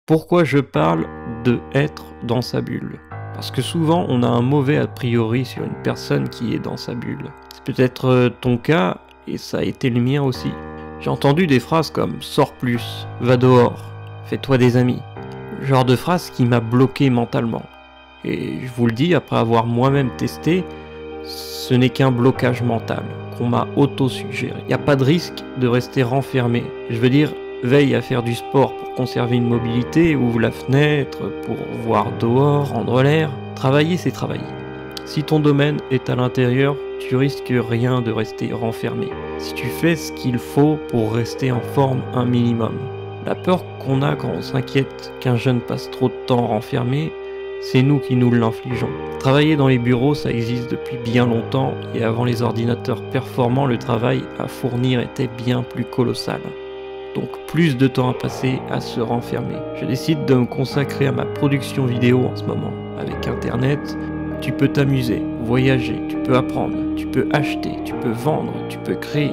Pourquoi je parle de être dans sa bulle? Parce que souvent on a un mauvais a priori sur une personne qui est dans sa bulle. C'est peut-être ton cas et ça a été le mien aussi. J'ai entendu des phrases comme « sors plus »,« va dehors »,« fais-toi des amis », le genre de phrase qui m'a bloqué mentalement. Et je vous le dis, après avoir moi-même testé, ce n'est qu'un blocage mental qu'on m'a auto-suggéré. Il n'y a pas de risque de rester renfermé. Je veux dire, veille à faire du sport pour conserver une mobilité, ouvre la fenêtre pour voir dehors, rendre l'air. Travailler, c'est travailler. Si ton domaine est à l'intérieur, tu risques rien de rester renfermé. Si tu fais ce qu'il faut pour rester en forme un minimum. La peur qu'on a quand on s'inquiète qu'un jeune passe trop de temps renfermé, c'est nous qui nous l'infligeons. Travailler dans les bureaux, ça existe depuis bien longtemps, et avant les ordinateurs performants, le travail à fournir était bien plus colossal. Donc plus de temps à passer à se renfermer. Je décide de me consacrer à ma production vidéo en ce moment. Avec Internet, tu peux t'amuser, voyager, tu peux apprendre, tu peux acheter, tu peux vendre, tu peux créer.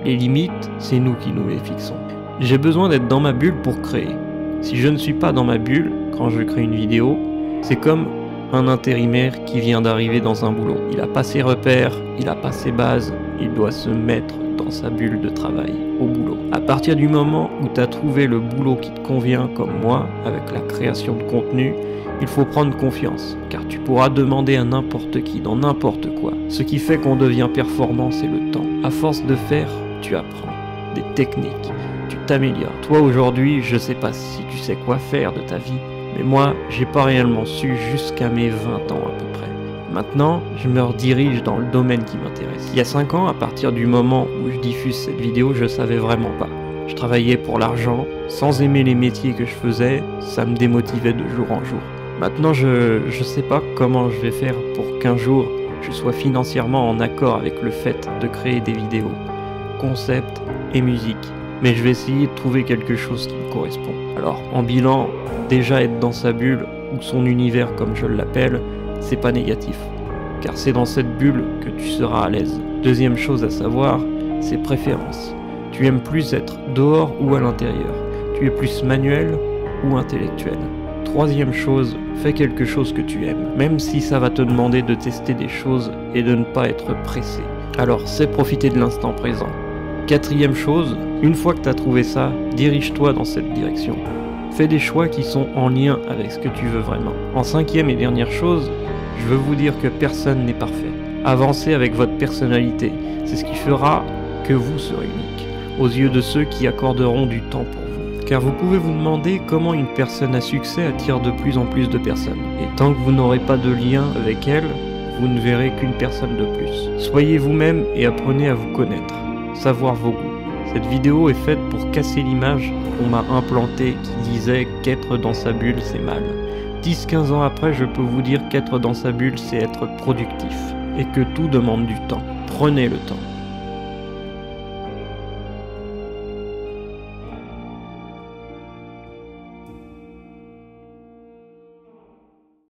Les limites, c'est nous qui nous les fixons. J'ai besoin d'être dans ma bulle pour créer. Si je ne suis pas dans ma bulle, quand je crée une vidéo, c'est comme un intérimaire qui vient d'arriver dans un boulot. Il n'a pas ses repères, il n'a pas ses bases, il doit se mettre dans sa bulle de travail, au boulot. À partir du moment où tu as trouvé le boulot qui te convient, comme moi, avec la création de contenu, il faut prendre confiance, car tu pourras demander à n'importe qui, dans n'importe quoi. Ce qui fait qu'on devient performant, c'est le temps. À force de faire, tu apprends des techniques, tu t'améliores. Toi aujourd'hui, je sais pas si tu sais quoi faire de ta vie, mais moi, j'ai pas réellement su jusqu'à mes 20 ans à peu près. Maintenant, je me redirige dans le domaine qui m'intéresse. Il y a 5 ans, à partir du moment où je diffuse cette vidéo, je savais vraiment pas. Je travaillais pour l'argent, sans aimer les métiers que je faisais, ça me démotivait de jour en jour. Maintenant, je sais pas comment je vais faire pour qu'un jour, je sois financièrement en accord avec le fait de créer des vidéos, concepts et musique. Mais je vais essayer de trouver quelque chose qui me correspond. Alors, en bilan, déjà être dans sa bulle, ou son univers comme je l'appelle, c'est pas négatif. Car c'est dans cette bulle que tu seras à l'aise. Deuxième chose à savoir, c'est préférence. Tu aimes plus être dehors ou à l'intérieur. Tu es plus manuel ou intellectuel. Troisième chose, fais quelque chose que tu aimes, même si ça va te demander de tester des choses et de ne pas être pressé. Alors, c'est profiter de l'instant présent. Quatrième chose, une fois que tu as trouvé ça, dirige-toi dans cette direction. Fais des choix qui sont en lien avec ce que tu veux vraiment. En cinquième et dernière chose, je veux vous dire que personne n'est parfait. Avancez avec votre personnalité, c'est ce qui fera que vous serez unique, aux yeux de ceux qui accorderont du temps pour vous. Car vous pouvez vous demander comment une personne à succès attire de plus en plus de personnes. Et tant que vous n'aurez pas de lien avec elle, vous ne verrez qu'une personne de plus. Soyez vous-même et apprenez à vous connaître, savoir vos goûts. Cette vidéo est faite pour casser l'image qu'on m'a implantée qui disait qu'être dans sa bulle c'est mal. 10-15 ans après, je peux vous dire qu'être dans sa bulle c'est être productif et que tout demande du temps. Prenez le temps.